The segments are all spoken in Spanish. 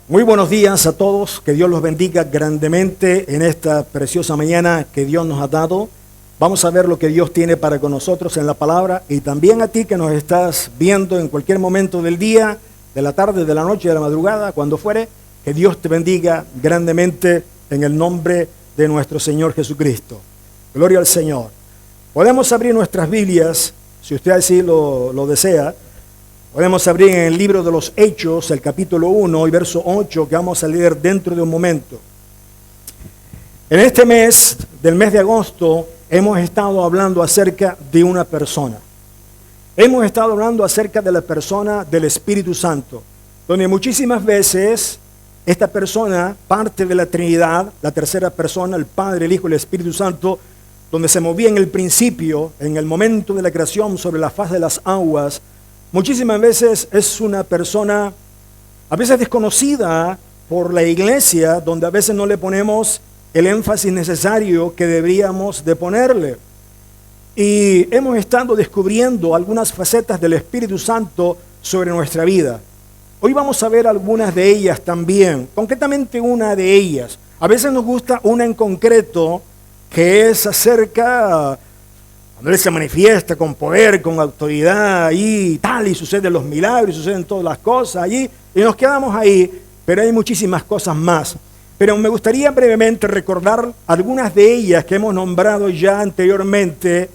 Muy buenos días a todos, que Dios los bendiga grandemente en esta preciosa mañana que Dios nos ha dado. Vamos a ver lo que Dios tiene para con nosotros en la palabra y también a ti que nos estás viendo en cualquier momento del día, de la tarde, de la noche, de la madrugada, cuando fuere, que Dios te bendiga grandemente en el nombre de nuestro Señor Jesucristo. Gloria al Señor. Podemos abrir nuestras Biblias, si usted así lo desea. Podemos abrir en el libro de los Hechos, el capítulo 1 y verso 8, que vamos a leer dentro de un momento. En este mes, del mes de agosto, hemos estado hablando acerca de una persona. Hemos estado hablando acerca de la persona del Espíritu Santo, donde muchísimas veces esta persona, parte de la Trinidad, la tercera persona, el Padre, el Hijo y el Espíritu Santo, donde se movía en el principio, en el momento de la creación sobre la faz de las aguas, muchísimas veces es una persona, a veces desconocida por la iglesia, donde a veces no le ponemos el énfasis necesario que deberíamos de ponerle. Y hemos estado descubriendo algunas facetas del Espíritu Santo sobre nuestra vida. Hoy vamos a ver algunas de ellas también, concretamente una de ellas. A veces nos gusta una en concreto, que es acerca cuando Él se manifiesta con poder, con autoridad, y tal, y suceden los milagros, y suceden todas las cosas allí, y nos quedamos ahí, pero hay muchísimas cosas más. Pero me gustaría brevemente recordar algunas de ellas que hemos nombrado ya anteriormente,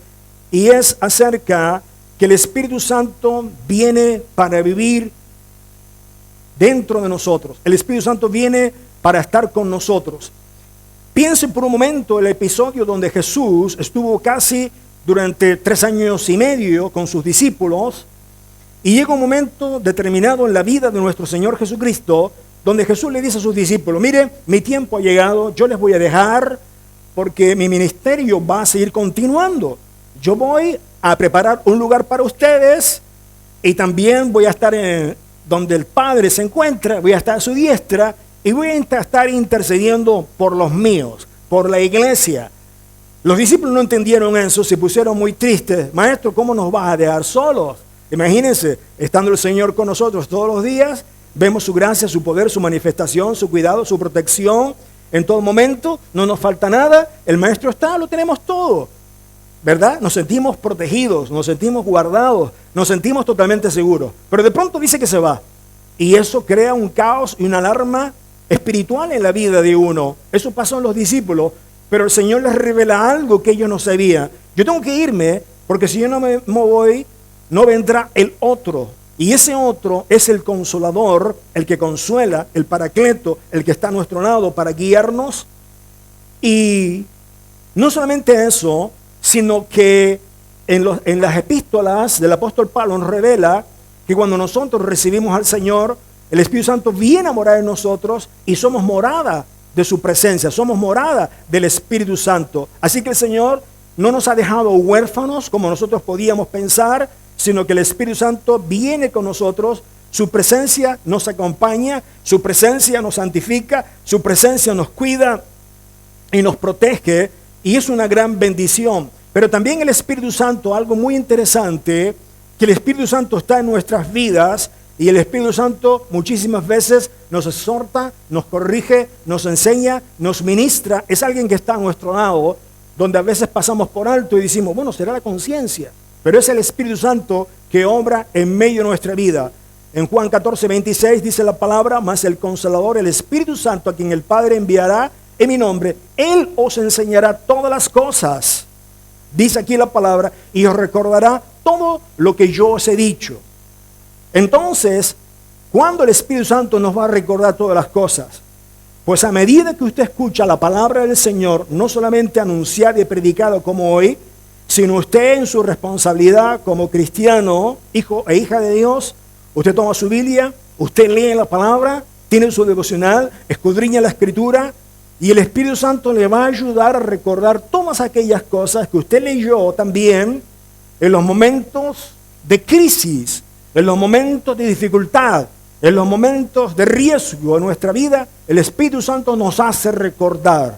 y es acerca que el Espíritu Santo viene para vivir dentro de nosotros. El Espíritu Santo viene para estar con nosotros. Piensen por un momento el episodio donde Jesús estuvo casi durante 3 años y medio con sus discípulos, y llega un momento determinado en la vida de nuestro Señor Jesucristo, donde Jesús le dice a sus discípulos: mire, mi tiempo ha llegado, yo les voy a dejar, porque mi ministerio va a seguir continuando. Yo voy a preparar un lugar para ustedes, y también voy a estar en donde el Padre se encuentra, voy a estar a su diestra, y voy a estar intercediendo por los míos, por la iglesia. Los discípulos no entendieron eso, se pusieron muy tristes. Maestro, ¿cómo nos vas a dejar solos? Imagínense, estando el Señor con nosotros todos los días, vemos su gracia, su poder, su manifestación, su cuidado, su protección. En todo momento, no nos falta nada. El Maestro está, lo tenemos todo, ¿verdad? Nos sentimos protegidos, nos sentimos guardados, nos sentimos totalmente seguros. Pero de pronto dice que se va. Y eso crea un caos y una alarma espiritual en la vida de uno. Eso pasó en los discípulos. Pero el Señor les revela algo que ellos no sabían. Yo tengo que irme, porque si yo no me voy, no vendrá el otro. Y ese otro es el Consolador, el que consuela, el Paracleto, el que está a nuestro lado para guiarnos. Y no solamente eso, sino que en las epístolas del apóstol Pablo nos revela que cuando nosotros recibimos al Señor, el Espíritu Santo viene a morar en nosotros y somos morada de su presencia, somos morada del Espíritu Santo. Así que el Señor no nos ha dejado huérfanos como nosotros podíamos pensar, sino que el Espíritu Santo viene con nosotros, su presencia nos acompaña, su presencia nos santifica, su presencia nos cuida y nos protege, y es una gran bendición. Pero también el Espíritu Santo, algo muy interesante, que el Espíritu Santo está en nuestras vidas. Y el Espíritu Santo muchísimas veces nos exhorta, nos corrige, nos enseña, nos ministra. Es alguien que está a nuestro lado, donde a veces pasamos por alto y decimos, bueno, será la conciencia. Pero es el Espíritu Santo que obra en medio de nuestra vida. En Juan 14:26 dice la palabra: mas el Consolador, el Espíritu Santo, a quien el Padre enviará en mi nombre, Él os enseñará todas las cosas. Dice aquí la palabra: y os recordará todo lo que yo os he dicho. Entonces, ¿cuándo el Espíritu Santo nos va a recordar todas las cosas? Pues a medida que usted escucha la palabra del Señor, no solamente anunciada y predicada como hoy, sino usted en su responsabilidad como cristiano, hijo e hija de Dios, usted toma su Biblia, usted lee la palabra, tiene su devocional, escudriña la Escritura, y el Espíritu Santo le va a ayudar a recordar todas aquellas cosas que usted leyó también en los momentos de crisis, en los momentos de dificultad, en los momentos de riesgo en nuestra vida. El Espíritu Santo nos hace recordar.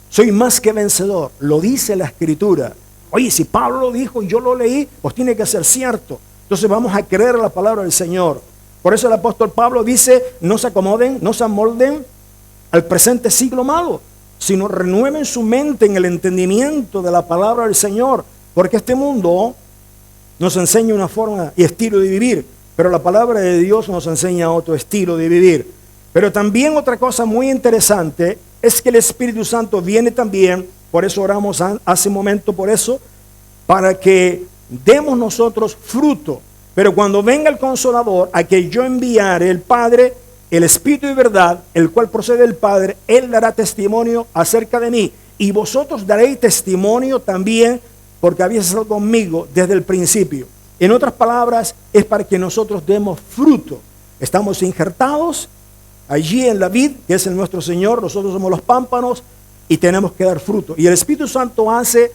Soy más que vencedor, lo dice la Escritura. Oye, si Pablo lo dijo y yo lo leí, pues tiene que ser cierto. Entonces vamos a creer la palabra del Señor. Por eso el apóstol Pablo dice, no se acomoden, no se amolden al presente siglo malo, sino renueven su mente en el entendimiento de la palabra del Señor, porque este mundo nos enseña una forma y estilo de vivir, pero la palabra de Dios nos enseña otro estilo de vivir. Pero también otra cosa muy interesante es que el Espíritu Santo viene también, por eso oramos hace un momento por eso, para que demos nosotros fruto. Pero cuando venga el Consolador, a que yo enviaré el Padre, el Espíritu de verdad, el cual procede del Padre, Él dará testimonio acerca de mí. Y vosotros daréis testimonio también, porque habéis estado conmigo desde el principio. En otras palabras, es para que nosotros demos fruto. Estamos injertados allí en la vid, que es el nuestro Señor. Nosotros somos los pámpanos y tenemos que dar fruto. Y el Espíritu Santo hace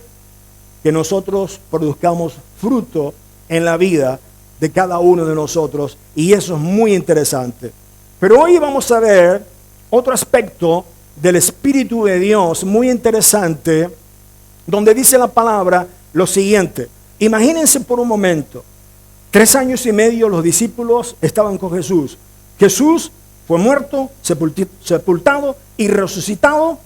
que nosotros produzcamos fruto en la vida de cada uno de nosotros. Y eso es muy interesante. Pero hoy vamos a ver otro aspecto del Espíritu de Dios muy interesante, donde dice la palabra lo siguiente. Imagínense por un momento, 3 años y medio los discípulos estaban con Jesús. Jesús fue muerto, sepultado y resucitado.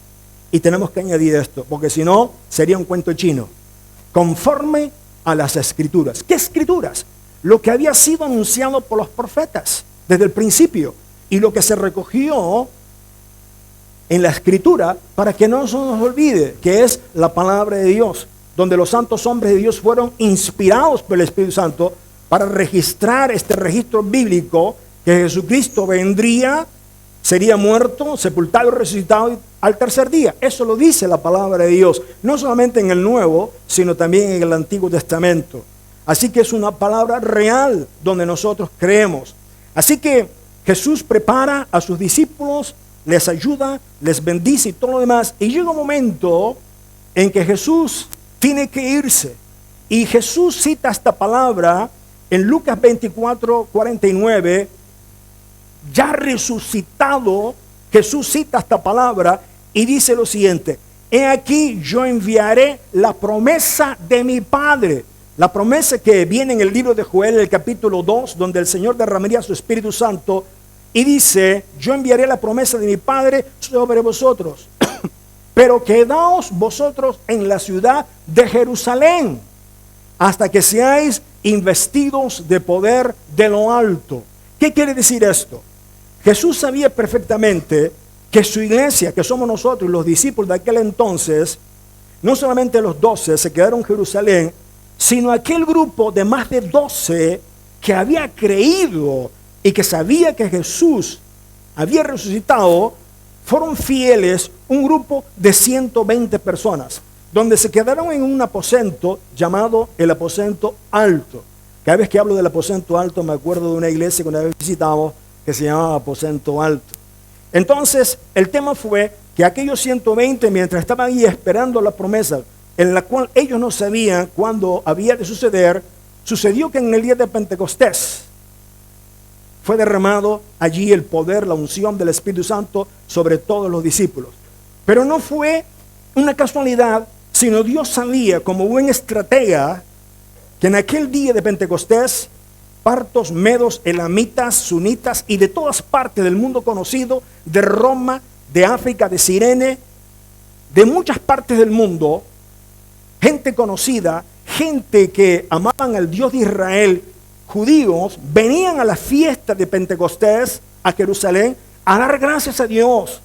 Y tenemos que añadir esto, porque si no sería un cuento chino. Conforme a las Escrituras. ¿Qué Escrituras? Lo que había sido anunciado por los profetas desde el principio. Y lo que se recogió en la Escritura, para que no se nos olvide, que es la palabra de Dios, donde los santos hombres de Dios fueron inspirados por el Espíritu Santo para registrar este registro bíblico, que Jesucristo vendría, sería muerto, sepultado y resucitado al tercer día. Eso lo dice la palabra de Dios, no solamente en el Nuevo, sino también en el Antiguo Testamento. Así que es una palabra real donde nosotros creemos. Así que Jesús prepara a sus discípulos, les ayuda, les bendice y todo lo demás. Y llega un momento en que Jesús tiene que irse. Y Jesús cita esta palabra en Lucas 24, 49. Ya resucitado, Jesús cita esta palabra y dice lo siguiente. He aquí yo enviaré la promesa de mi Padre. La promesa que viene en el libro de Joel, el capítulo 2, donde el Señor derramaría su Espíritu Santo. Y dice, yo enviaré la promesa de mi Padre sobre vosotros. Pero quedaos vosotros en la ciudad de Jerusalén, hasta que seáis investidos de poder de lo alto. ¿Qué quiere decir esto? Jesús sabía perfectamente que su iglesia, que somos nosotros, los discípulos de aquel entonces, no solamente los 12 se quedaron en Jerusalén, sino aquel grupo de más de 12 que había creído y que sabía que Jesús había resucitado, fueron fieles, un grupo de 120 personas, donde se quedaron en un aposento llamado el aposento alto. Cada vez que hablo del aposento alto me acuerdo de una iglesia que una vez visitamos que se llamaba aposento alto. Entonces el tema fue que aquellos 120, mientras estaban ahí esperando la promesa, en la cual ellos no sabían cuándo había de suceder, sucedió que en el día de Pentecostés fue derramado allí el poder, la unción del Espíritu Santo sobre todos los discípulos. Pero no fue una casualidad, sino Dios sabía como buen estratega que en aquel día de Pentecostés, partos, medos, elamitas, sunitas y de todas partes del mundo conocido, de Roma, de África, de Cirene, de muchas partes del mundo, gente conocida, gente que amaban al Dios de Israel, judíos, venían a la fiesta de Pentecostés a Jerusalén a dar gracias a Dios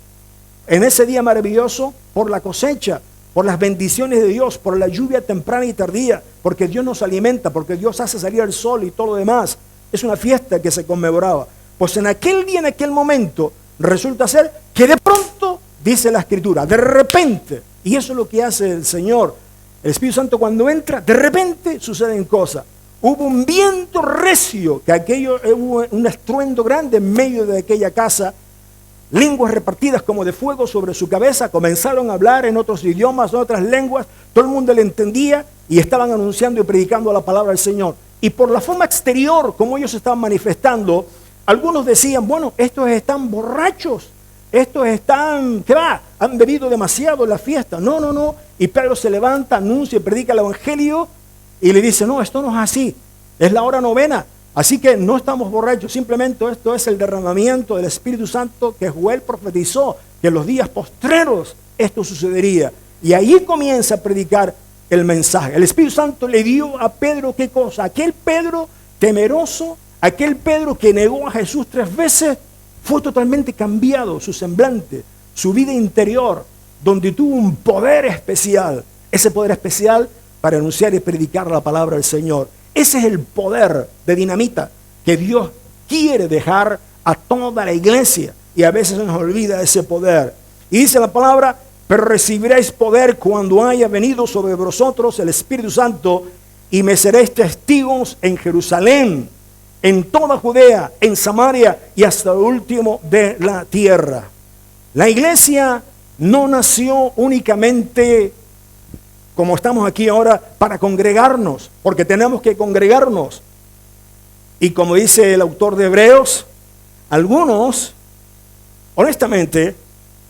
en ese día maravilloso por la cosecha, por las bendiciones de Dios, por la lluvia temprana y tardía, porque Dios nos alimenta, porque Dios hace salir el sol y todo lo demás. Es una fiesta que se conmemoraba. Pues en aquel día, en aquel momento, resulta ser que de pronto, dice la Escritura, de repente, y eso es lo que hace el Señor, el Espíritu Santo cuando entra, de repente suceden cosas. Hubo un viento recio, que aquello hubo un estruendo grande en medio de aquella casa, lenguas repartidas como de fuego sobre su cabeza, comenzaron a hablar en otros idiomas, en otras lenguas, todo el mundo le entendía y estaban anunciando y predicando la palabra del Señor. Y por la forma exterior, como ellos estaban manifestando, algunos decían, bueno, estos están borrachos, estos están, ¿qué va? Han bebido demasiado en la fiesta. No, no, no. Y Pedro se levanta, anuncia y predica el evangelio y le dice, no, esto no es así. Es la hora novena. Así que no estamos borrachos, simplemente esto es el derramamiento del Espíritu Santo que Joel profetizó, que en los días postreros esto sucedería. Y ahí comienza a predicar el mensaje. El Espíritu Santo le dio a Pedro, ¿qué cosa? Aquel Pedro temeroso, aquel Pedro que negó a Jesús 3 veces, fue totalmente cambiado su semblante, su vida interior, donde tuvo un poder especial. Ese poder especial para anunciar y predicar la palabra del Señor. Ese es el poder de dinamita que Dios quiere dejar a toda la iglesia. Y a veces se nos olvida ese poder. Y dice la palabra, pero recibiréis poder cuando haya venido sobre vosotros el Espíritu Santo y me seréis testigos en Jerusalén, en toda Judea, en Samaria y hasta el último de la tierra. La iglesia no nació únicamente, como estamos aquí ahora, para congregarnos, porque tenemos que congregarnos. Y como dice el autor de Hebreos, algunos, honestamente,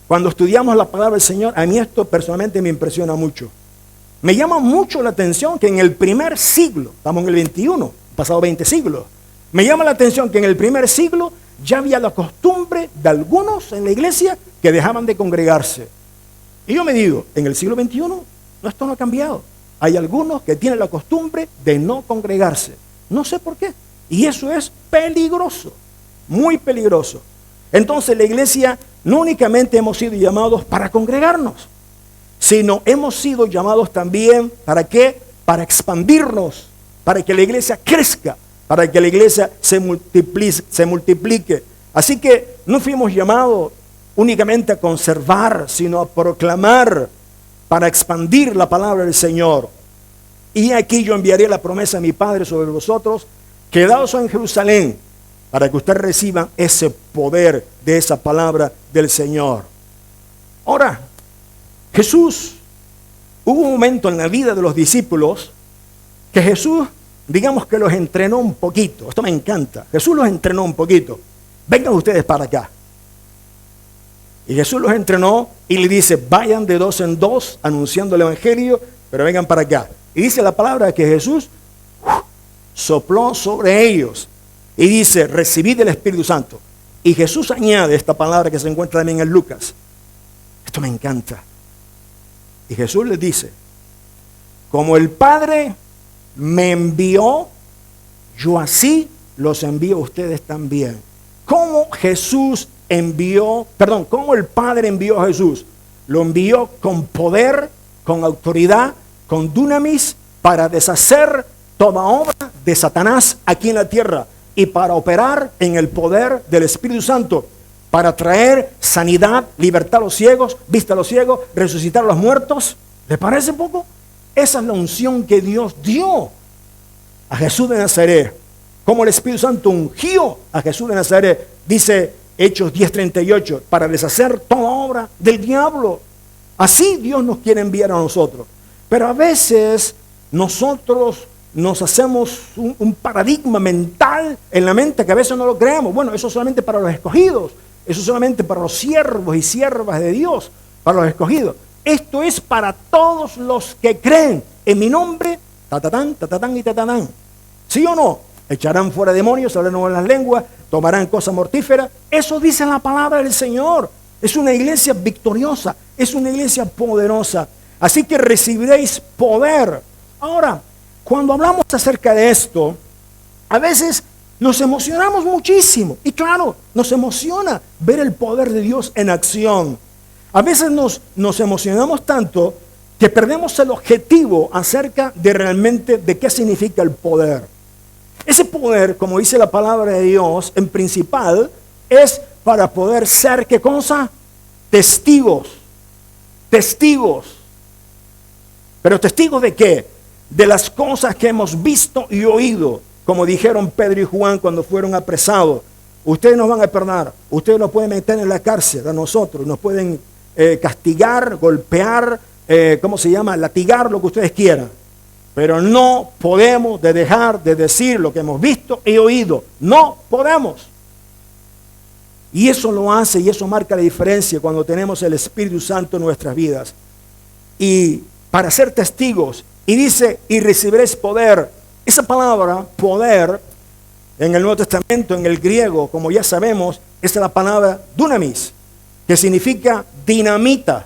cuando estudiamos la palabra del Señor, a mí esto personalmente me impresiona mucho. Me llama mucho la atención que en el primer siglo, estamos en el 21, pasado 20 siglos, me llama la atención que en el primer siglo ya había la costumbre de algunos en la iglesia que dejaban de congregarse. Y yo me digo, en el siglo XXI, no, esto no ha cambiado. Hay algunos que tienen la costumbre de no congregarse. No sé por qué. Y eso es peligroso, muy peligroso. Entonces la iglesia no únicamente hemos sido llamados para congregarnos, sino hemos sido llamados también, ¿para qué? Para expandirnos, para que la iglesia crezca, para que la iglesia se multiplique. Así que no fuimos llamados únicamente a conservar, sino a proclamar, para expandir la palabra del Señor. Y aquí yo enviaré la promesa de mi Padre sobre vosotros, quedaos en Jerusalén, para que ustedes reciban ese poder de esa palabra del Señor. Ahora, Jesús, hubo un momento en la vida de los discípulos que Jesús, digamos que los entrenó un poquito. Esto me encanta. Jesús los entrenó un poquito. Vengan ustedes para acá. Y Jesús los entrenó y le dice, vayan de 2 en 2 anunciando el evangelio, pero vengan para acá. Y dice la palabra que Jesús sopló sobre ellos y dice, recibid el Espíritu Santo. Y Jesús añade esta palabra que se encuentra también en Lucas. Esto me encanta. Y Jesús les dice, como el Padre me envió, yo así los envío a ustedes también. ¿Cómo cómo el Padre envió a Jesús? Lo envió con poder, con autoridad, con dunamis, para deshacer toda obra de Satanás aquí en la tierra y para operar en el poder del Espíritu Santo, para traer sanidad, libertad a los ciegos, vista a los ciegos, resucitar a los muertos. ¿Le parece poco? Esa es la unción que Dios dio a Jesús de Nazaret. Como el Espíritu Santo ungió a Jesús de Nazaret, dice Hechos 10:38, para deshacer toda obra del diablo. Así Dios nos quiere enviar a nosotros. Pero a veces nosotros nos hacemos un paradigma mental en la mente que a veces no lo creemos. Bueno, eso solamente para los escogidos. Eso solamente para los siervos y siervas de Dios, para los escogidos. Esto es para todos los que creen en mi nombre, tatatán, tatatán y tatatán. ¿Sí o no? Echarán fuera demonios, hablarán nuevas lenguas, tomarán cosas mortíferas. Eso dice la palabra del Señor. Es una iglesia victoriosa, es una iglesia poderosa. Así que recibiréis poder. Ahora, cuando hablamos acerca de esto, a veces nos emocionamos muchísimo. Y claro, nos emociona ver el poder de Dios en acción. A veces nos emocionamos tanto que perdemos el objetivo acerca de realmente de qué significa el poder. Ese poder, como dice la palabra de Dios, en principal, es para poder ser, ¿qué cosa? Testigos. Testigos. ¿Pero testigos de qué? De las cosas que hemos visto y oído, como dijeron Pedro y Juan cuando fueron apresados. Ustedes nos van a perdonar, ustedes nos pueden meter en la cárcel a nosotros, nos pueden castigar, golpear, latigar, lo que ustedes quieran. Pero no podemos dejar de decir lo que hemos visto y oído. No podemos. Y eso lo hace y eso marca la diferencia cuando tenemos el Espíritu Santo en nuestras vidas. Y para ser testigos, y dice, y recibiréis poder. Esa palabra, poder, En el Nuevo Testamento, en el griego, como ya sabemos, es la palabra dunamis, que significa dinamita.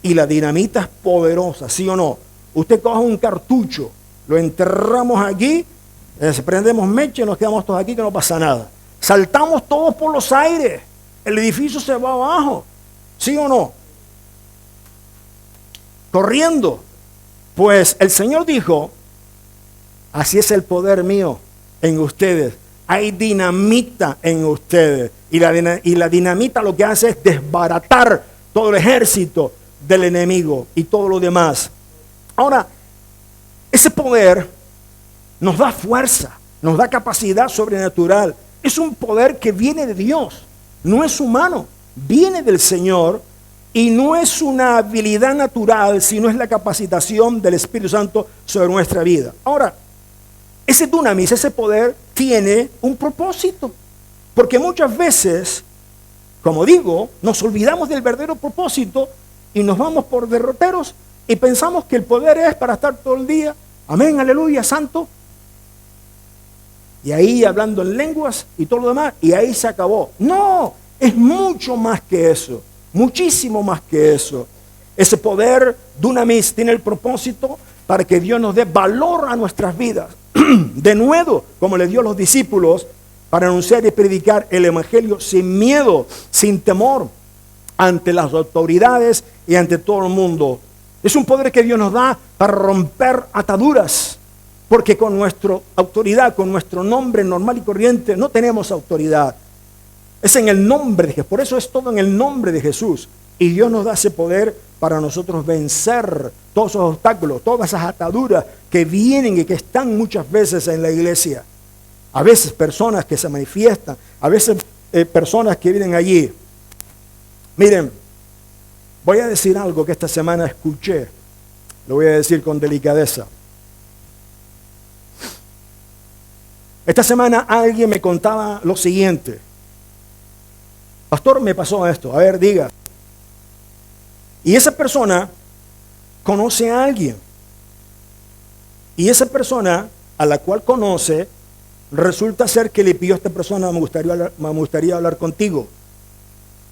Y la dinamita es poderosa, ¿sí o no? Usted coge un cartucho, lo enterramos aquí, prendemos mecha y nos quedamos todos aquí que no pasa nada. Saltamos todos por los aires, el edificio se va abajo, ¿sí o no? Corriendo. Pues el Señor dijo, así es el poder mío en ustedes. Hay dinamita en ustedes. Y la dinamita lo que hace es desbaratar todo el ejército del enemigo y todo lo demás. Ahora, ese poder nos da fuerza, nos da capacidad sobrenatural. Es un poder que viene de Dios, no es humano, viene del Señor y no es una habilidad natural, sino es la capacitación del Espíritu Santo sobre nuestra vida. Ahora, ese dunamis, ese poder, tiene un propósito, porque muchas veces, como digo, nos olvidamos del verdadero propósito y nos vamos por derroteros y pensamos que el poder es para estar todo el día, amén, aleluya, santo, y ahí hablando en lenguas y todo lo demás, y ahí se acabó. No, es mucho más que eso, muchísimo más que eso. Ese poder dunamis tiene el propósito para que Dios nos dé valor a nuestras vidas. De nuevo, como le dio a los discípulos, para anunciar y predicar el evangelio sin miedo, sin temor, ante las autoridades y ante todo el mundo. Es un poder que Dios nos da para romper ataduras, porque con nuestra autoridad, con nuestro nombre normal y corriente, no tenemos autoridad. Es en el nombre de Jesús, por eso es todo en el nombre de Jesús. Y Dios nos da ese poder para nosotros vencer todos esos obstáculos, todas esas ataduras que vienen y que están muchas veces en la iglesia. A veces personas que se manifiestan, a veces personas que vienen allí. Miren, voy a decir algo que esta semana escuché, lo voy a decir con delicadeza. Esta semana alguien me contaba lo siguiente. Pastor, me pasó esto, a ver, diga. Y esa persona conoce a alguien. Y esa persona a la cual conoce, resulta ser que le pidió a esta persona, me gustaría hablar contigo.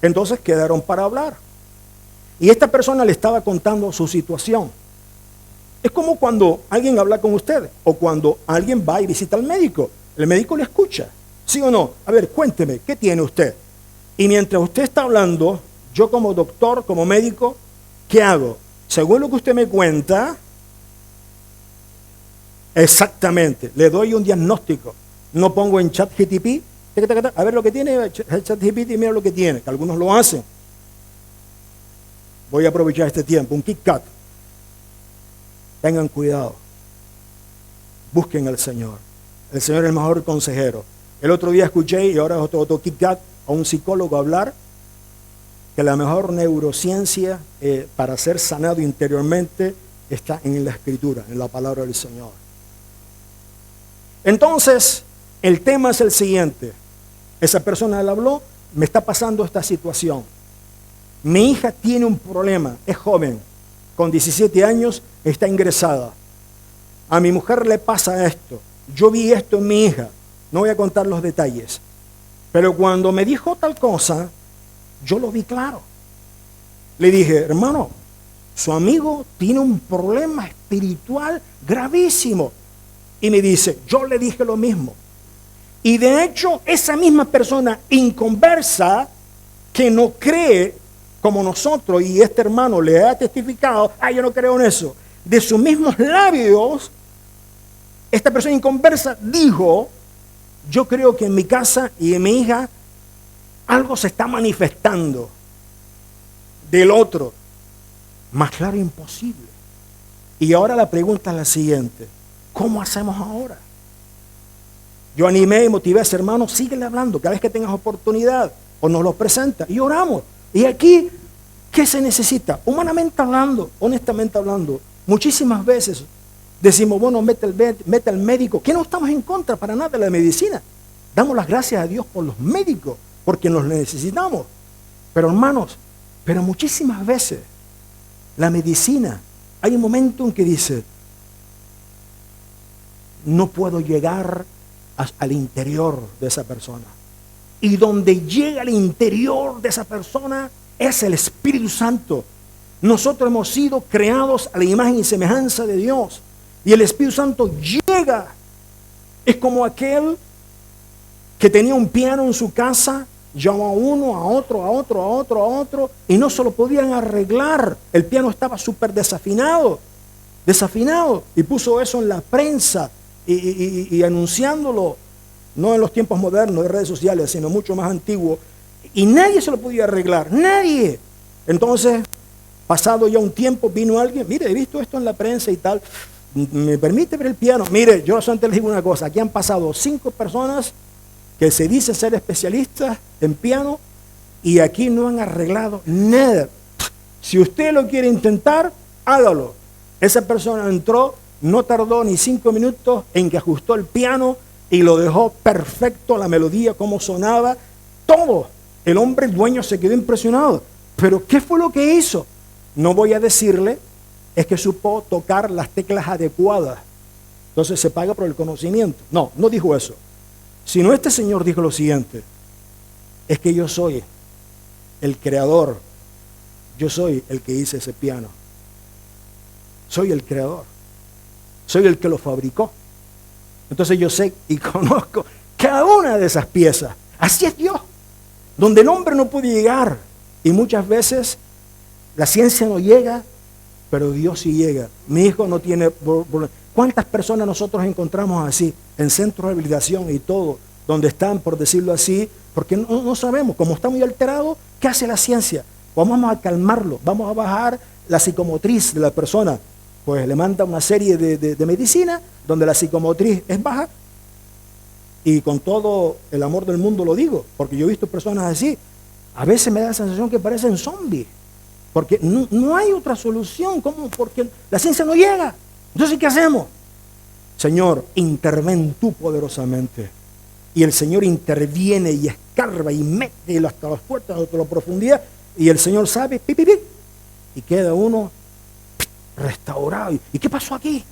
Entonces quedaron para hablar. Y esta persona le estaba contando su situación. Es como cuando alguien habla con usted o cuando alguien va y visita al médico. El médico le escucha, ¿sí o no? A ver, cuénteme, ¿qué tiene usted? Y mientras usted está hablando, yo como doctor, como médico, ¿qué hago? Según lo que usted me cuenta, exactamente, le doy un diagnóstico. No pongo en ChatGPT, a ver lo que tiene, ChatGPT, mira lo que tiene, que algunos lo hacen. Voy a aprovechar este tiempo, un Kit Kat. Tengan cuidado. Busquen al Señor. El Señor es el mejor consejero. El otro día escuché, y ahora otro Kit Kat, a un psicólogo hablar que la mejor neurociencia para ser sanado interiormente está en la Escritura, en la palabra del Señor. Entonces, el tema es el siguiente. Esa persona le habló, me está pasando esta situación. Mi hija tiene un problema, es joven, con 17 años, está ingresada. A mi mujer le pasa esto. Yo vi esto en mi hija. No voy a contar los detalles. Pero cuando me dijo tal cosa, yo lo vi claro. Le dije, hermano, su amigo tiene un problema espiritual gravísimo. Y me dice, yo le dije lo mismo. Y de hecho, esa misma persona inconversa que no cree como nosotros, y este hermano le ha testificado, yo no creo en eso. De sus mismos labios, esta persona inconversa dijo, yo creo que en mi casa y en mi hija algo se está manifestando del otro. Más claro, imposible. Y ahora la pregunta es la siguiente, ¿cómo hacemos ahora? Yo animé y motivé a ese hermano, síguele hablando, cada vez que tengas oportunidad, o nos lo presenta, y oramos. Y aquí, ¿qué se necesita? Humanamente hablando, honestamente hablando, muchísimas veces decimos, bueno, mete al médico, que no estamos en contra para nada de la medicina. Damos las gracias a Dios por los médicos, porque los necesitamos. Pero hermanos, pero muchísimas veces la medicina, hay un momento en que dice, no puedo llegar al interior de esa persona. Y donde llega al interior de esa persona es el Espíritu Santo. Nosotros hemos sido creados a la imagen y semejanza de Dios. Y el Espíritu Santo llega. Es como aquel que tenía un piano en su casa, llamó a uno, a otro, a otro, a otro, a otro, y no se lo podían arreglar. El piano estaba súper desafinado, y puso eso en la prensa y anunciándolo, no en los tiempos modernos de redes sociales, sino mucho más antiguo, y nadie se lo podía arreglar, nadie. Entonces, pasado ya un tiempo, vino alguien, mire, he visto esto en la prensa y tal, ¿me permite ver el piano? Mire, yo solamente les digo una cosa, aquí han pasado 5 personas que se dicen ser especialistas en piano y aquí no han arreglado nada. Si usted lo quiere intentar, hágalo. Esa persona entró, no tardó ni 5 minutos en que ajustó el piano y lo dejó perfecto, la melodía, cómo sonaba, todo. El hombre, el dueño, se quedó impresionado. Pero ¿qué fue lo que hizo? No voy a decirle, es que supo tocar las teclas adecuadas. Entonces se paga por el conocimiento. No, no dijo eso. Sino este señor dijo lo siguiente: es que yo soy el creador, yo soy el que hice ese piano, soy el creador, soy el que lo fabricó. Entonces yo sé y conozco cada una de esas piezas. Así es Dios, donde el hombre no puede llegar. Y muchas veces la ciencia no llega, pero Dios sí llega. Mi hijo no tiene problema. ¿Cuántas personas nosotros encontramos así, en centros de rehabilitación y todo, donde están, por decirlo así, porque no sabemos, como está muy alterado, ¿qué hace la ciencia? Vamos a calmarlo, vamos a bajar la psicomotriz de la persona. Pues le manda una serie de medicina donde la psicomotriz es baja, y con todo el amor del mundo lo digo, porque yo he visto personas así. A veces me da la sensación que parecen zombies, porque no hay otra solución. ¿Cómo? Porque la ciencia no llega. Entonces, ¿qué hacemos? Señor, interven tú poderosamente. Y el Señor interviene y escarba y mete hasta las puertas, hasta la profundidad, y el Señor sabe, pi, pi, pi, y queda uno restaurado. ¿Y qué pasó aquí?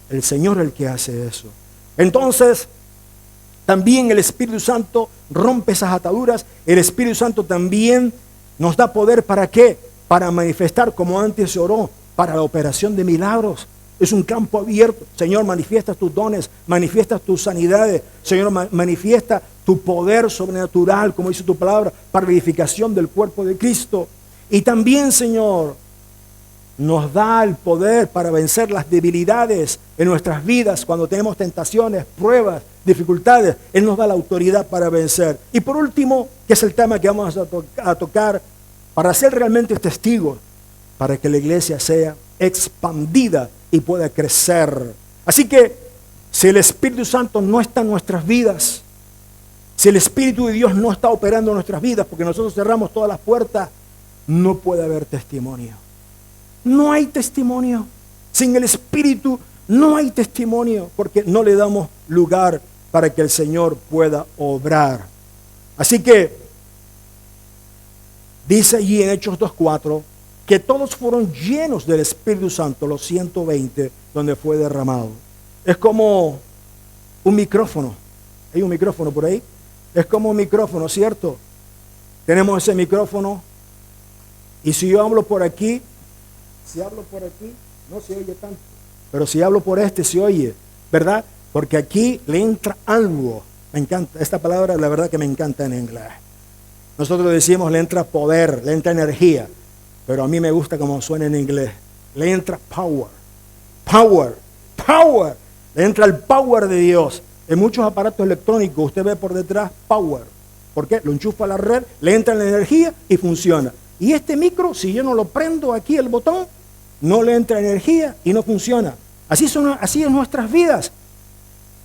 El Señor es el que hace eso. Entonces, también el Espíritu Santo rompe esas ataduras. El Espíritu Santo también nos da poder, ¿para qué? Para manifestar, como antes se oró, para la operación de milagros. Es un campo abierto. Señor, manifiesta tus dones, manifiesta tus sanidades. Señor, manifiesta tu poder sobrenatural, como dice tu palabra, para la edificación del cuerpo de Cristo. Y también, Señor, nos da el poder para vencer las debilidades en nuestras vidas cuando tenemos tentaciones, pruebas, dificultades. Él nos da la autoridad para vencer. Y por último, que es el tema que vamos a tocar, para ser realmente testigos, para que la iglesia sea expandida y pueda crecer. Así que, si el Espíritu Santo no está en nuestras vidas, si el Espíritu de Dios no está operando en nuestras vidas, porque nosotros cerramos todas las puertas, no puede haber testimonio. No hay testimonio. Sin el Espíritu no hay testimonio, porque no le damos lugar para que el Señor pueda obrar. Así que, dice allí en Hechos 2:4, que todos fueron llenos del Espíritu Santo, los 120, donde fue derramado. Es como un micrófono. ¿Hay un micrófono por ahí? Es como un micrófono, ¿cierto? Tenemos ese micrófono, y si yo hablo por aquí, no se oye tanto. Pero si hablo por este, se oye, ¿verdad? Porque aquí le entra algo. Me encanta, esta palabra la verdad que me encanta en inglés. Nosotros decimos le entra poder, le entra energía. Pero a mí me gusta como suena en inglés. Le entra power. Power. Le entra el power de Dios. En muchos aparatos electrónicos usted ve por detrás power. ¿Por qué? Lo enchufa a la red, le entra la energía y funciona. Y este micro, si yo no lo prendo aquí el botón, no le entra energía y no funciona. Así en nuestras vidas.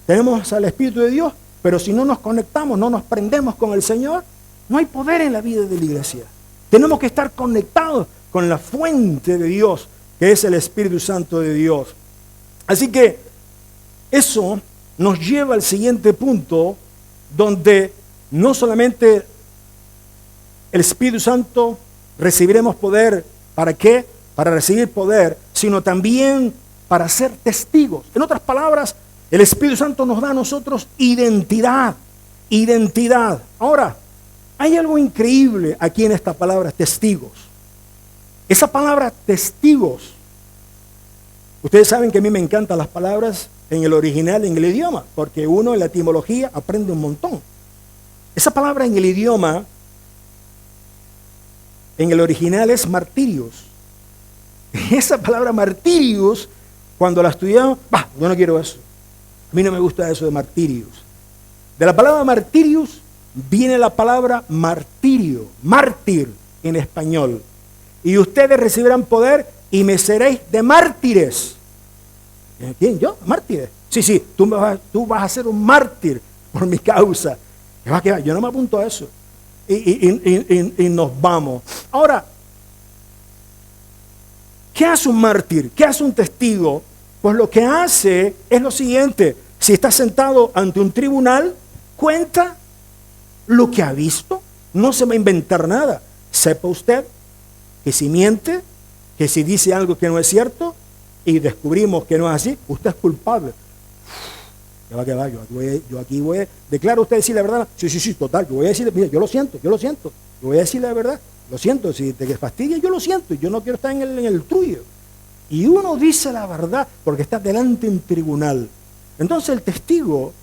Tenemos al Espíritu de Dios, pero si no nos conectamos, no nos prendemos con el Señor, no hay poder en la vida de la iglesia. Tenemos que estar conectados con la fuente de Dios, que es el Espíritu Santo de Dios. Así que eso nos lleva al siguiente punto, donde no solamente el Espíritu Santo recibiremos poder, ¿para qué? Para recibir poder, sino también para ser testigos. En otras palabras, El Espíritu Santo nos da a nosotros identidad. Identidad. Ahora, hay algo increíble aquí en esta palabra, testigos. Esa palabra testigos. Ustedes saben que a mí me encantan las palabras en el original, en el idioma, porque uno en la etimología aprende un montón. Esa palabra en el idioma, en el original es martirios. Esa palabra martirios, cuando la estudiamos, yo no quiero eso. A mí no me gusta eso de martirios. De la palabra martirios viene la palabra martirio, mártir en español. Y ustedes recibirán poder y me seréis de mártires. ¿Quién? ¿Yo? ¿Mártires? Sí, tú vas a ser un mártir por mi causa. ¿Qué va? Yo no me apunto a eso. Y nos vamos. Ahora, ¿qué hace un mártir? ¿Qué hace un testigo? Pues lo que hace es lo siguiente. Si está sentado ante un tribunal, cuenta lo que ha visto. No se va a inventar nada. Sepa usted que si miente, que si dice algo que no es cierto y descubrimos que no es así, usted es culpable. ¿Qué va? Yo aquí voy, ¿declara usted decir la verdad? Sí, total, yo voy a decirle, mira, yo lo siento, yo voy a decir la verdad, lo siento, si te fastidia, yo lo siento, yo no quiero estar en el tuyo. Y uno dice la verdad porque está delante de un tribunal. Entonces el testigo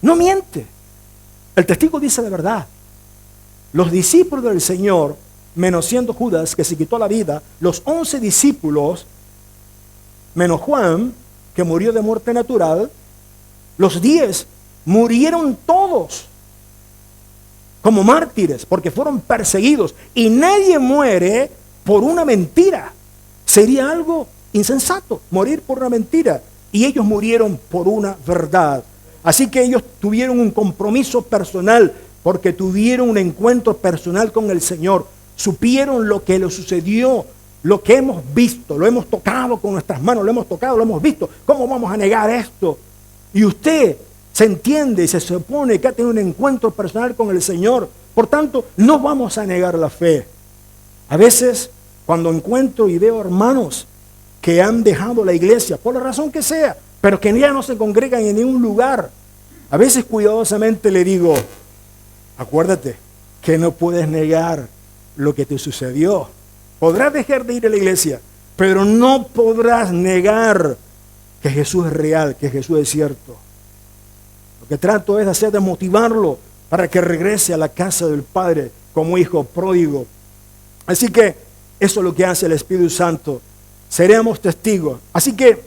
no miente, el testigo dice la verdad. Los discípulos del Señor, menos siendo Judas, que se quitó la vida, los 11 discípulos, menos Juan, que murió de muerte natural, los 10 murieron todos como mártires, porque fueron perseguidos. Y nadie muere por una mentira. Sería algo insensato morir por una mentira. Y ellos murieron por una verdad. Así que ellos tuvieron un compromiso personal, porque tuvieron un encuentro personal con el Señor. Supieron lo que les sucedió, lo que hemos visto, lo hemos tocado con nuestras manos, lo hemos tocado, lo hemos visto. ¿Cómo vamos a negar esto? Y usted se entiende y se supone que ha tenido un encuentro personal con el Señor. Por tanto, no vamos a negar la fe. A veces, cuando encuentro y veo hermanos que han dejado la iglesia, por la razón que sea, pero que ya no se congregan en ningún lugar, a veces cuidadosamente le digo, acuérdate que no puedes negar lo que te sucedió. Podrás dejar de ir a la iglesia, pero no podrás negar que Jesús es real, que Jesús es cierto. Lo que trato es hacer de motivarlo para que regrese a la casa del Padre como hijo pródigo. Así que eso es lo que hace el Espíritu Santo. Seremos testigos. Así que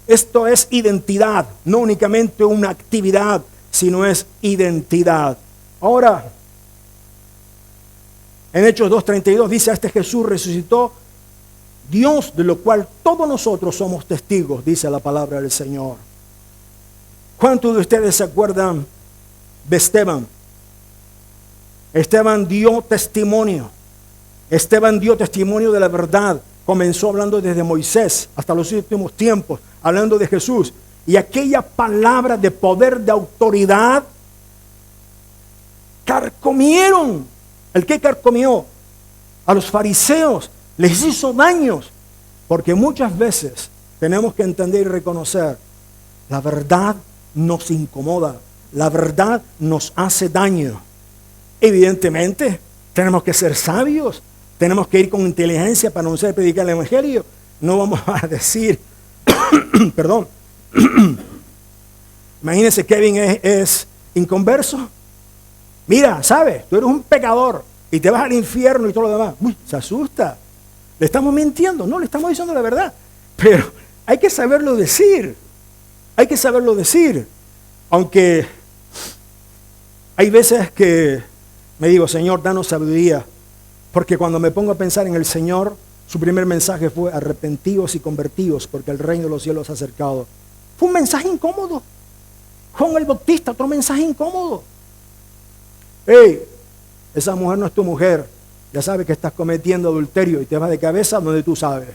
esto es identidad, no únicamente una actividad, sino es identidad. Ahora, en Hechos 2:32 dice, a este Jesús resucitó Dios, de lo cual todos nosotros somos testigos, dice la palabra del Señor. ¿Cuántos de ustedes se acuerdan de Esteban? Esteban dio testimonio. Esteban dio testimonio de la verdad. Comenzó hablando desde Moisés hasta los últimos tiempos, hablando de Jesús. Y aquella palabra de poder, de autoridad, carcomieron. ¿El qué carcomió? A los fariseos. Les hizo daños, porque muchas veces tenemos que entender y reconocer, la verdad nos incomoda, la verdad nos hace daño. Evidentemente, tenemos que ser sabios, tenemos que ir con inteligencia para anunciar y predicar el Evangelio. No vamos a decir, perdón, imagínense, Kevin es inconverso. Mira, ¿sabes? Tú eres un pecador y te vas al infierno y todo lo demás. Uy, se asusta. ¿Le estamos mintiendo? No, le estamos diciendo la verdad. Pero hay que saberlo decir. Hay que saberlo decir. Aunque hay veces que me digo, Señor, danos sabiduría. Porque cuando me pongo a pensar en el Señor, su primer mensaje fue arrepentíos y convertíos, porque el reino de los cielos se ha acercado. Fue un mensaje incómodo. Juan el Bautista, otro mensaje incómodo. Hey, esa mujer no es tu mujer. Ya sabes que estás cometiendo adulterio y te vas de cabeza donde tú sabes.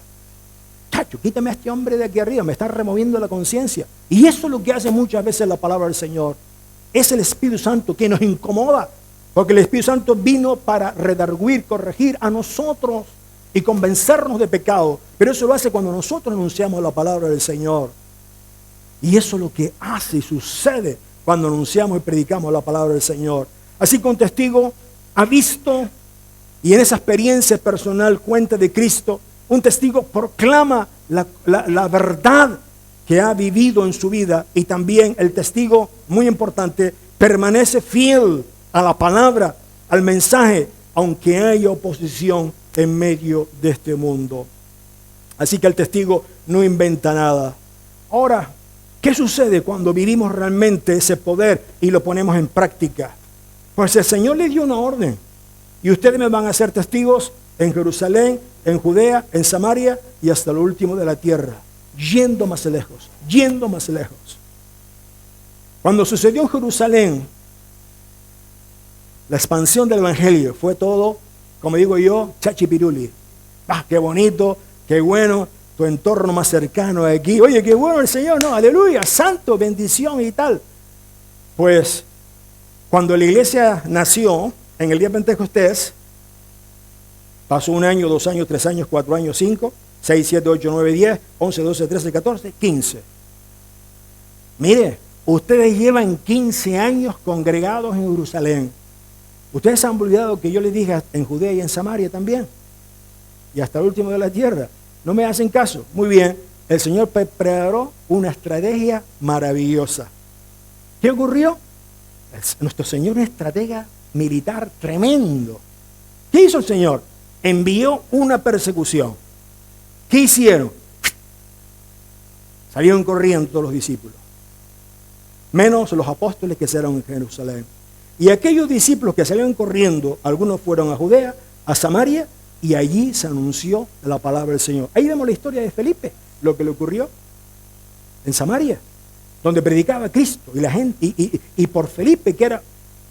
Chacho, quítame a este hombre de aquí arriba, me está removiendo la conciencia. Y eso es lo que hace muchas veces la palabra del Señor. Es el Espíritu Santo que nos incomoda, porque el Espíritu Santo vino para redarguir, corregir a nosotros y convencernos de pecado. Pero eso lo hace cuando nosotros anunciamos la palabra del Señor. Y eso es lo que hace y sucede cuando anunciamos y predicamos la palabra del Señor. Así que un testigo ha visto y en esa experiencia personal cuenta de Cristo. Un testigo proclama la verdad que ha vivido en su vida, y también el testigo, muy importante, permanece fiel a la palabra, al mensaje, aunque haya oposición en medio de este mundo. Así que el testigo no inventa nada. Ahora, ¿qué sucede cuando vivimos realmente ese poder y lo ponemos en práctica? Pues el Señor le dio una orden, y ustedes me van a ser testigos en Jerusalén, en Judea, en Samaria y hasta lo último de la tierra. Yendo más lejos, yendo más lejos. Cuando sucedió en Jerusalén, la expansión del evangelio fue todo, como digo yo, chachipiruli. Qué bonito, qué bueno, tu entorno más cercano aquí. Oye, qué bueno el Señor, no, aleluya, santo, bendición y tal. Pues, cuando la iglesia nació, en el día de Pentecostés, pasó 1 año, 2 años, 3 años, 4 años, 5, 6, 7, 8, 9, 10, 11, 12, 13, 14, 15. Mire, ustedes llevan 15 años congregados en Jerusalén. Ustedes se han olvidado que yo les dije en Judea y en Samaria también, y hasta el último de la tierra. No me hacen caso. Muy bien, el Señor preparó una estrategia maravillosa. ¿Qué ocurrió? Nuestro Señor es un estratega militar tremendo. ¿Qué hizo el Señor? Envió una persecución. ¿Qué hicieron? Salieron corriendo todos los discípulos, menos los apóstoles que se eran en Jerusalén. Y aquellos discípulos que salieron corriendo, algunos fueron a Judea, a Samaria, y allí se anunció la palabra del Señor. Ahí vemos la historia de Felipe, lo que le ocurrió en Samaria, donde predicaba Cristo, y la gente, y por Felipe, que era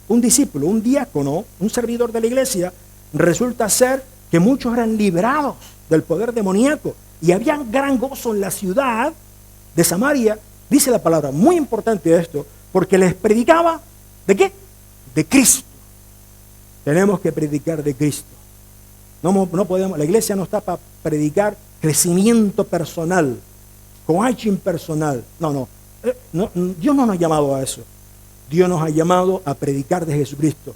un discípulo, un diácono, un servidor de la iglesia, resulta ser que muchos eran liberados del poder demoníaco, y había gran gozo en la ciudad de Samaria. Dice la palabra, muy importante esto, porque les predicaba, ¿de qué? De Cristo. Tenemos que predicar de Cristo. No podemos, la iglesia no está para predicar crecimiento personal, coaching personal. No, Dios no nos ha llamado a eso. Dios nos ha llamado a predicar de Jesucristo,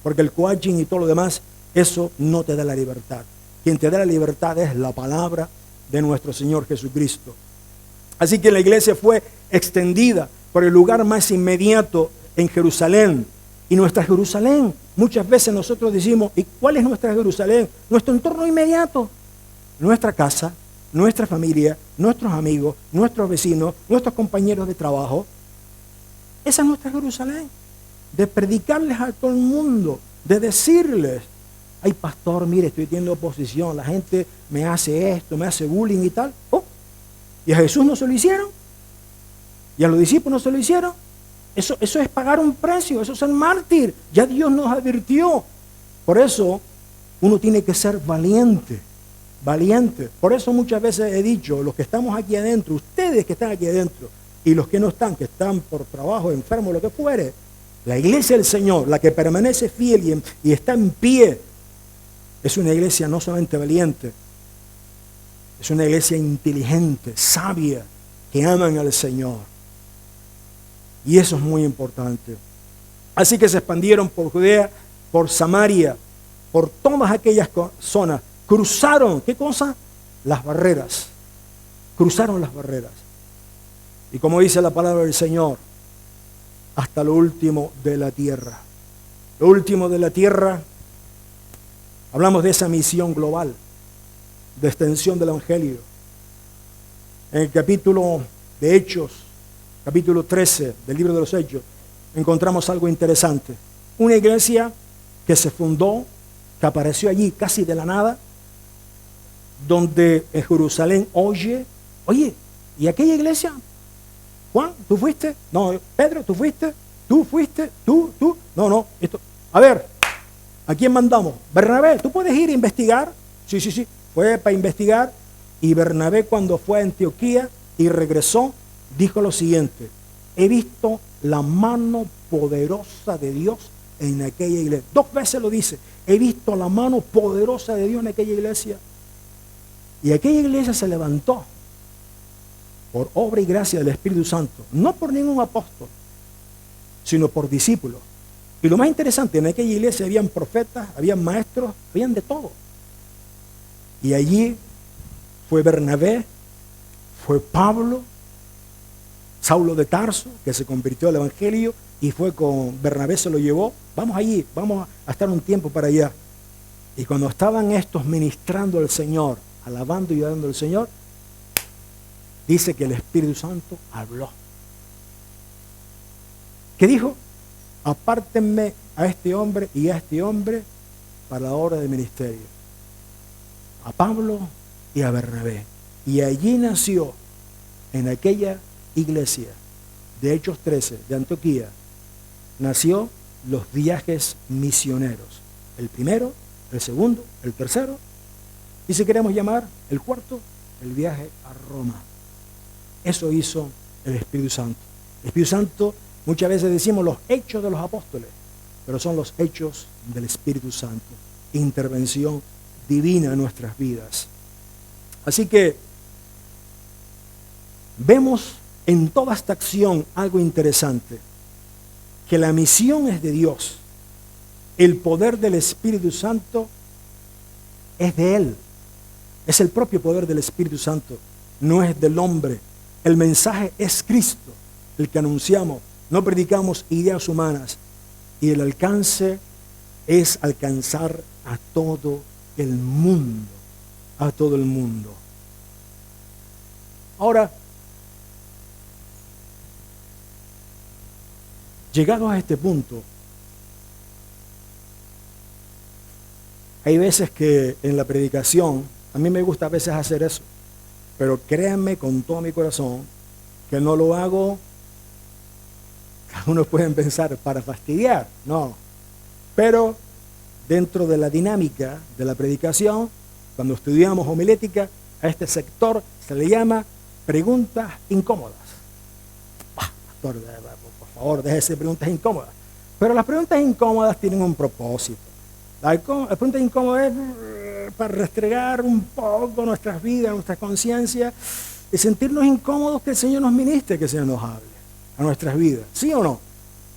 porque el coaching y todo lo demás, eso no te da la libertad. Quien te da la libertad es la palabra de nuestro Señor Jesucristo. Así que la iglesia fue extendida por el lugar más inmediato en Jerusalén. Y nuestra Jerusalén, muchas veces nosotros decimos, ¿y cuál es nuestra Jerusalén? Nuestro entorno inmediato, nuestra casa, nuestra familia, nuestros amigos, nuestros vecinos, nuestros compañeros de trabajo. Esa es nuestra Jerusalén, de predicarles a todo el mundo, de decirles, ay pastor, mire, estoy teniendo oposición, la gente me hace esto, me hace bullying y tal. ¿Y a Jesús no se lo hicieron? ¿Y a los discípulos no se lo hicieron? Eso es pagar un precio, eso es ser mártir. Ya Dios nos advirtió. Por eso uno tiene que ser valiente, valiente. Por eso muchas veces he dicho, los que estamos aquí adentro, ustedes que están aquí adentro, y los que no están, que están por trabajo, enfermos, lo que fuere, la iglesia del Señor, la que permanece fiel y está en pie, es una iglesia no solamente valiente, es una iglesia inteligente, sabia, que aman al Señor. Y eso es muy importante. Así que se expandieron por Judea, por Samaria, por todas aquellas zonas. Cruzaron, ¿qué cosa? Las barreras. Cruzaron las barreras. Y como dice la palabra del Señor, hasta lo último de la tierra. Lo último de la tierra, hablamos de esa misión global, de extensión del Evangelio. En el capítulo de Hechos, capítulo 13 del libro de los Hechos, encontramos algo interesante. Una iglesia que se fundó, que apareció allí casi de la nada, donde en Jerusalén oye, ¿y aquella iglesia? Juan, ¿tú fuiste? No, Pedro, ¿tú fuiste? ¿Tú fuiste? ¿Tú? No, esto. A ver, ¿a quién mandamos? Bernabé, ¿tú puedes ir a investigar? Sí, fue para investigar, y Bernabé cuando fue a Antioquía y regresó, dijo lo siguiente: he visto la mano poderosa de Dios en aquella iglesia. 2 veces lo dice, he visto la mano poderosa de Dios en aquella iglesia. Y aquella iglesia se levantó. por obra y gracia del Espíritu Santo, no por ningún apóstol, sino por discípulos. Y lo más interesante, en aquella iglesia habían profetas, habían maestros, habían de todo. Y allí fue Bernabé, fue Pablo, Saulo de Tarso, que se convirtió al Evangelio, y fue con Bernabé, se lo llevó. Vamos allí, vamos a estar un tiempo para allá. Y cuando estaban estos ministrando al Señor, alabando y adorando al Señor, dice que el Espíritu Santo habló. ¿Qué dijo? Apártenme a este hombre y a este hombre para la obra del ministerio. A Pablo y a Bernabé. Y allí nació, en aquella iglesia de Hechos 13 de Antioquía, nació los viajes misioneros. El primero, el segundo, el tercero, y si queremos llamar el cuarto, el viaje a Roma. Eso hizo el Espíritu Santo. El Espíritu Santo, muchas veces decimos los hechos de los apóstoles, pero son los hechos del Espíritu Santo. Intervención divina en nuestras vidas. Así que vemos en toda esta acción algo interesante, que la misión es de Dios. El poder del Espíritu Santo es de Él. Es el propio poder del Espíritu Santo, no es del hombre. El mensaje es Cristo, el que anunciamos. No predicamos ideas humanas. Y el alcance es alcanzar a todo el mundo. A todo el mundo. Ahora, llegados a este punto, hay veces que en la predicación, a mí me gusta a veces hacer eso, pero créanme con todo mi corazón que no lo hago, algunos pueden pensar, para fastidiar, no. Pero dentro de la dinámica de la predicación, cuando estudiamos homilética, a este sector se le llama preguntas incómodas. Pastor, por favor, déjese preguntas incómodas. Pero las preguntas incómodas tienen un propósito. La pregunta incómoda es para restregar un poco nuestras vidas, nuestra conciencia y sentirnos incómodos que el Señor nos ministre, que el Señor nos hable a nuestras vidas. ¿Sí o no?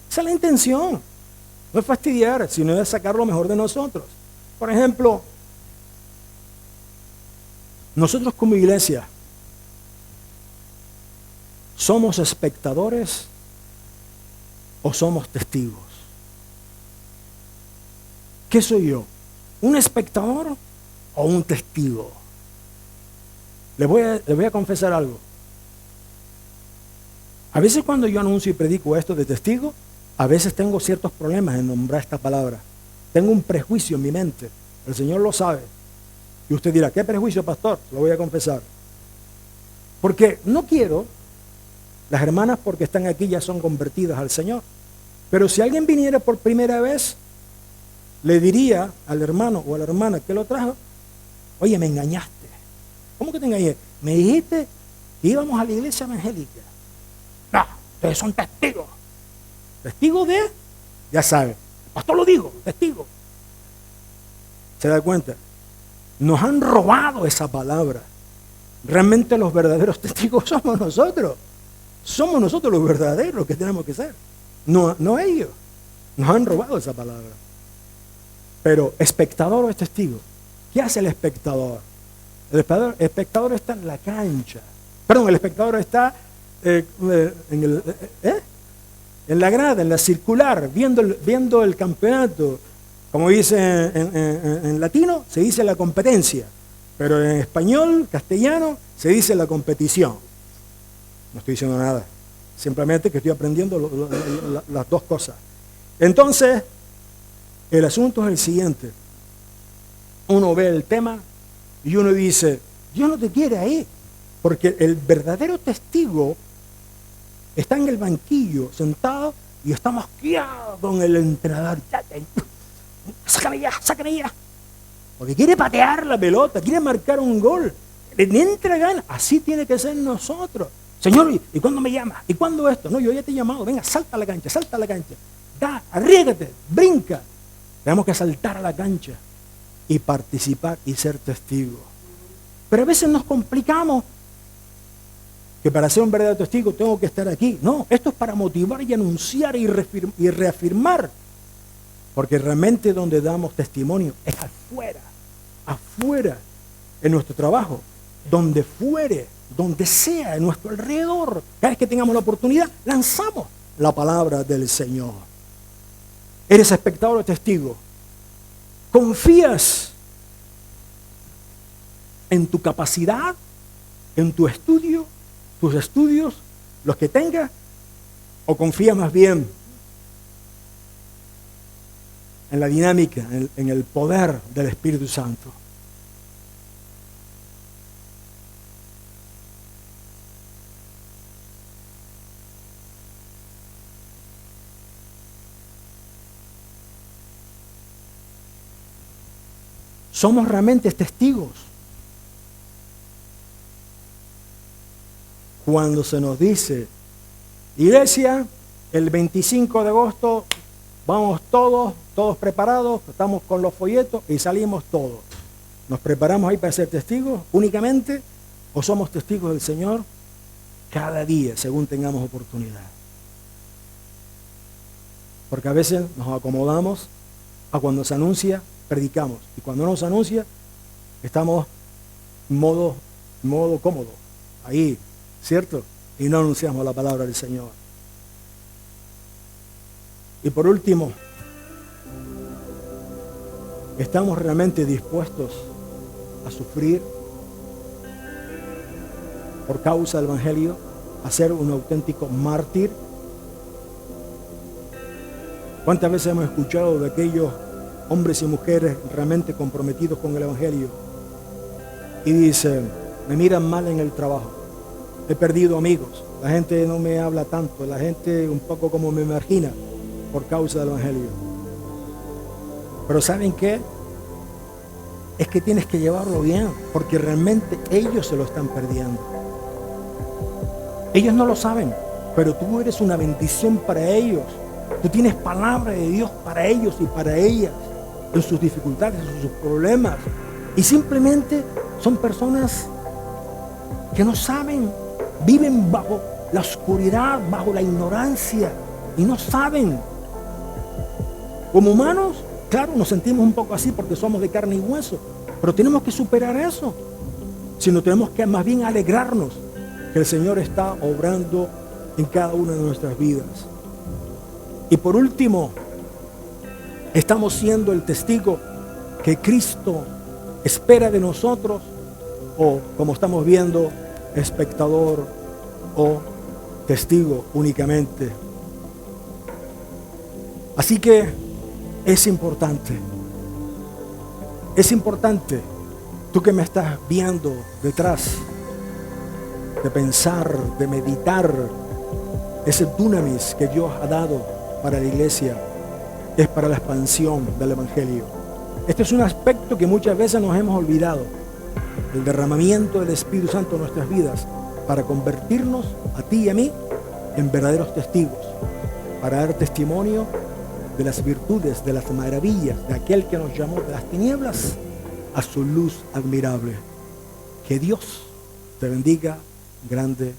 Esa es la intención. No es fastidiar, sino es sacar lo mejor de nosotros. Por ejemplo, nosotros como iglesia ¿somos espectadores o somos testigos? ¿Qué soy yo? ¿Un espectador o un testigo? Les voy a confesar algo. A veces cuando yo anuncio y predico esto de testigo, a veces tengo ciertos problemas en nombrar esta palabra. Tengo un prejuicio en mi mente. El Señor lo sabe. Y usted dirá, ¿qué prejuicio, pastor? Lo voy a confesar. Porque no quiero, las hermanas porque están aquí ya son convertidas al Señor. Pero si alguien viniera por primera vez, le diría al hermano o a la hermana que lo trajo, oye, me engañaste. ¿Cómo que te engañé? Me dijiste que íbamos a la iglesia evangélica. No, ustedes son testigos. ¿Testigos de? Ya sabe. El pastor lo dijo, testigo. ¿Se da cuenta? Nos han robado esa palabra. Realmente los verdaderos testigos somos nosotros. Somos nosotros los verdaderos que tenemos que ser. No ellos. Nos han robado esa palabra. Pero, ¿espectador o es testigo? ¿Qué hace el espectador? El espectador está en la cancha. Perdón, el espectador está en la grada, en la circular, viendo el campeonato. Como dice en latino, se dice la competencia. Pero en español, castellano, se dice la competición. No estoy diciendo nada. Simplemente que estoy aprendiendo las dos cosas. Entonces, el asunto es el siguiente. Uno ve el tema y uno dice, Dios no te quiere ahí. Porque el verdadero testigo está en el banquillo, sentado, y está mosqueado con el entrenador. Sácame ya. Porque quiere patear la pelota, quiere marcar un gol. Le entra ganas. Así tiene que ser nosotros. Señor, ¿y cuándo me llamas? ¿Y cuándo esto? No, yo ya te he llamado. Venga, salta a la cancha. Da, arriégate, brinca. Tenemos que saltar a la cancha y participar y ser testigos. Pero a veces nos complicamos que para ser un verdadero testigo tengo que estar aquí. No, esto es para motivar y anunciar y reafirmar. Porque realmente donde damos testimonio es afuera, en nuestro trabajo, donde fuere, donde sea, en nuestro alrededor. Cada vez que tengamos la oportunidad, lanzamos la palabra del Señor. Eres espectador o testigo. ¿Confías en tu capacidad, en tu estudio, tus estudios, los que tengas? ¿O confías más bien en la dinámica, en el poder del Espíritu Santo? Somos realmente testigos cuando se nos dice, iglesia, el 25 de agosto vamos todos preparados, estamos con los folletos y salimos todos. ¿Nos preparamos ahí para ser testigos únicamente o somos testigos del Señor cada día según tengamos oportunidad? Porque a veces nos acomodamos a cuando se anuncia, predicamos. Y cuando no se anuncia, estamos en modo cómodo, ahí, ¿cierto? Y no anunciamos la palabra del Señor. Y por último, ¿estamos realmente dispuestos a sufrir por causa del Evangelio? ¿A ser un auténtico mártir? ¿Cuántas veces hemos escuchado de aquellos hombres y mujeres realmente comprometidos con el Evangelio y dicen, me miran mal en el trabajo, he perdido amigos, la gente no me habla tanto, la gente un poco como me margina por causa del Evangelio? Pero ¿saben qué? Es que tienes que llevarlo bien, porque realmente ellos se lo están perdiendo. Ellos no lo saben, pero tú eres una bendición para ellos. Tú tienes palabra de Dios para ellos y para ellas, en sus dificultades, en sus problemas. Y simplemente son personas que no saben, viven bajo la oscuridad, bajo la ignorancia, y no saben. Como humanos, claro, nos sentimos un poco así porque somos de carne y hueso, pero tenemos que superar eso. Sino tenemos que más bien alegrarnos que el Señor está obrando en cada una de nuestras vidas. Y por último, estamos siendo el testigo que Cristo espera de nosotros, o como estamos viendo, espectador o testigo únicamente. Así que es importante, tú que me estás viendo detrás, de pensar, de meditar, ese dunamis que Dios ha dado para la iglesia es para la expansión del Evangelio. Este es un aspecto que muchas veces nos hemos olvidado, el derramamiento del Espíritu Santo en nuestras vidas para convertirnos a ti y a mí en verdaderos testigos, para dar testimonio de las virtudes, de las maravillas de aquel que nos llamó de las tinieblas a su luz admirable. Que Dios te bendiga grandemente.